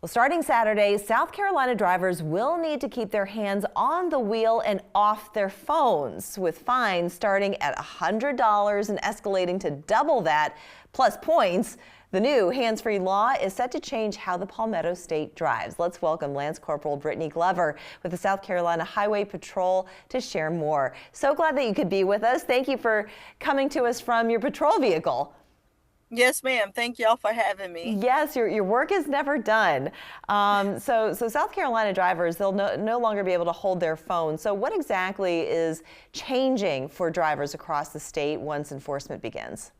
Well, starting Saturday, South Carolina drivers will need to keep their hands on the wheel and off their phones, with fines starting at $100 and escalating to double that, plus points. The new hands-free law is set to change how the Palmetto State drives. Let's welcome Lance Corporal Brittany Glover with the South Carolina Highway Patrol to share more. So glad that you could be with us. Thank you for coming to us from your patrol vehicle. Yes, ma'am. Thank y'all for having me. Yes, your work is never done. So South Carolina drivers, they'll no longer be able to hold their phone. So what exactly is changing for drivers across the state once enforcement begins?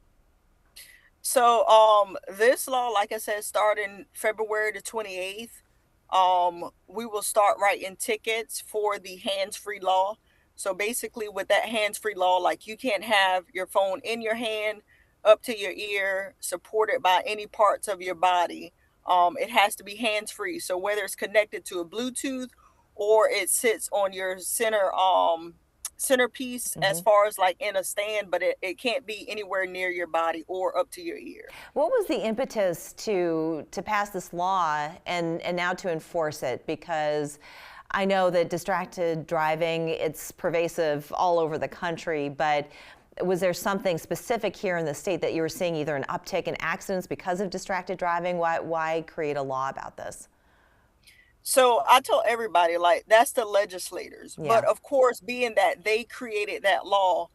So this law, like I said, starting February the 28th, we will start writing tickets for the hands-free law. So basically with that hands-free law, like you can't have your phone in your hand, up to your ear, supported by any parts of your body. It has to be hands-free. So whether it's connected to a Bluetooth or it sits on your centerpiece as far as like in a stand, but it can't be anywhere near your body or up to your ear. What was the impetus to pass this law and now to enforce it? Because I know that distracted driving, it's pervasive all over the country, but was there something specific here in the state that you were seeing either an uptick in accidents because of distracted driving? Why create a law about this? So I tell everybody, like, that's the legislators. Yeah. But of course, being that they created that law,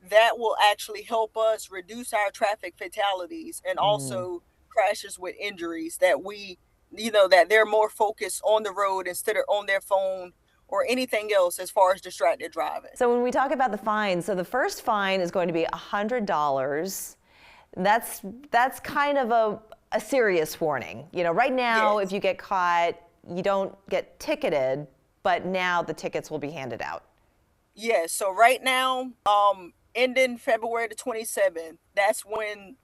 that will actually help us reduce our traffic fatalities and also crashes with injuries that that they're more focused on the road instead of on their phone or anything else as far as distracted driving. So when we talk about the fines, so the first fine is going to be $100. That's kind of a serious warning. You know, right now, Yes. if you get caught, you don't get ticketed, but now the tickets will be handed out. Yes. So right now, ending February the 27th, that's when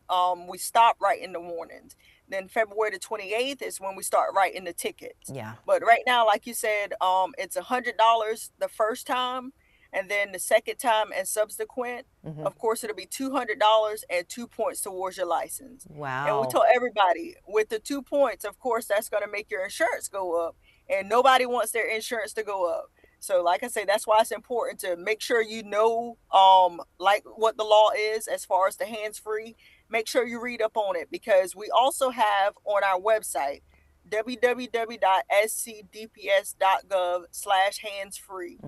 we stop writing the warnings. Then February the 28th is when we start writing the tickets. Yeah. But right now, like you said, it's $100 the first time, and then the second time and subsequent, of course, it'll be $200 and 2 points towards your license. And we Wow. tell everybody with the 2 points, of course, that's going to make your insurance go up, and nobody wants their insurance to go up. So like I say, that's why it's important to make sure you know like what the law is as far as the hands-free. Make sure you read up on it, because we also have on our website www.scdps.gov/hands-free.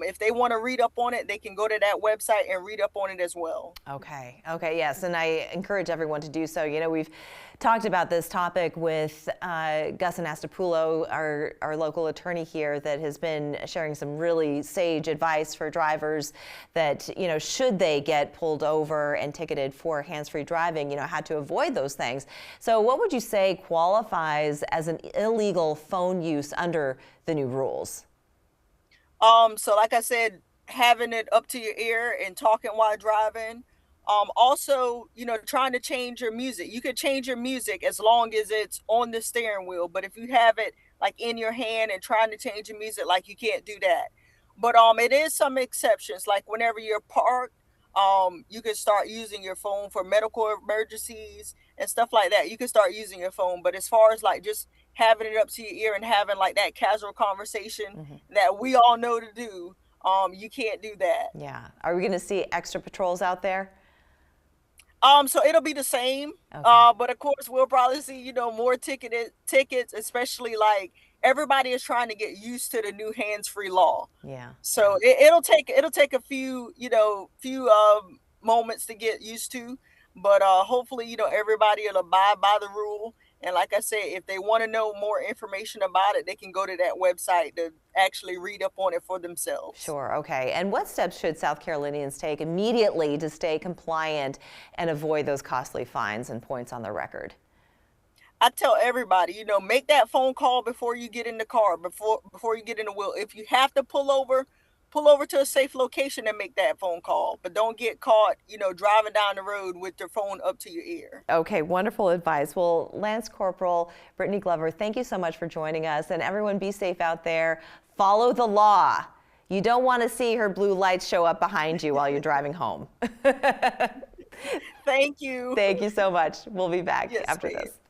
If they want to read up on it, they can go to that website and read up on it as well. Okay, yes, and I encourage everyone to do so. You know, we've talked about this topic with Gus Anastapulo, our local attorney here, that has been sharing some really sage advice for drivers that, you know, should they get pulled over and ticketed for hands-free driving, you know, how to avoid those things. So what would you say qualifies as an illegal phone use under the new rules? So like I said, having it up to your ear and talking while driving. Also, trying to change your music. You could change your music as long as it's on the steering wheel. But if you have it like in your hand and trying to change your music, like you can't do that. But it is some exceptions. Like whenever you're parked, you can start using your phone for medical emergencies and stuff like that. You can start using your phone. But as far as like just having it up to your ear and having like that casual conversation that we all know to do, you can't do that. Yeah. Are we going to see extra patrols out there? So it'll be the same. Okay. But of course we'll probably see, more tickets, especially like everybody is trying to get used to the new hands-free law. Yeah. So it'll take a few, moments to get used to, but hopefully, everybody will abide by the rule. And like I said, if they want to know more information about it, they can go to that website to actually read up on it for themselves. Sure. Okay. And what steps should South Carolinians take immediately to stay compliant and avoid those costly fines and points on their record? I tell everybody, make that phone call before you get in the car, before you get in the wheel. If you have to pull over to a safe location and make that phone call, but don't get caught, driving down the road with your phone up to your ear. Okay, wonderful advice. Well, Lance Corporal Brittany Glover, thank you so much for joining us. And everyone, be safe out there. Follow the law. You don't want to see her blue lights show up behind you while you're driving home. Thank you. Thank you so much. We'll be back after this.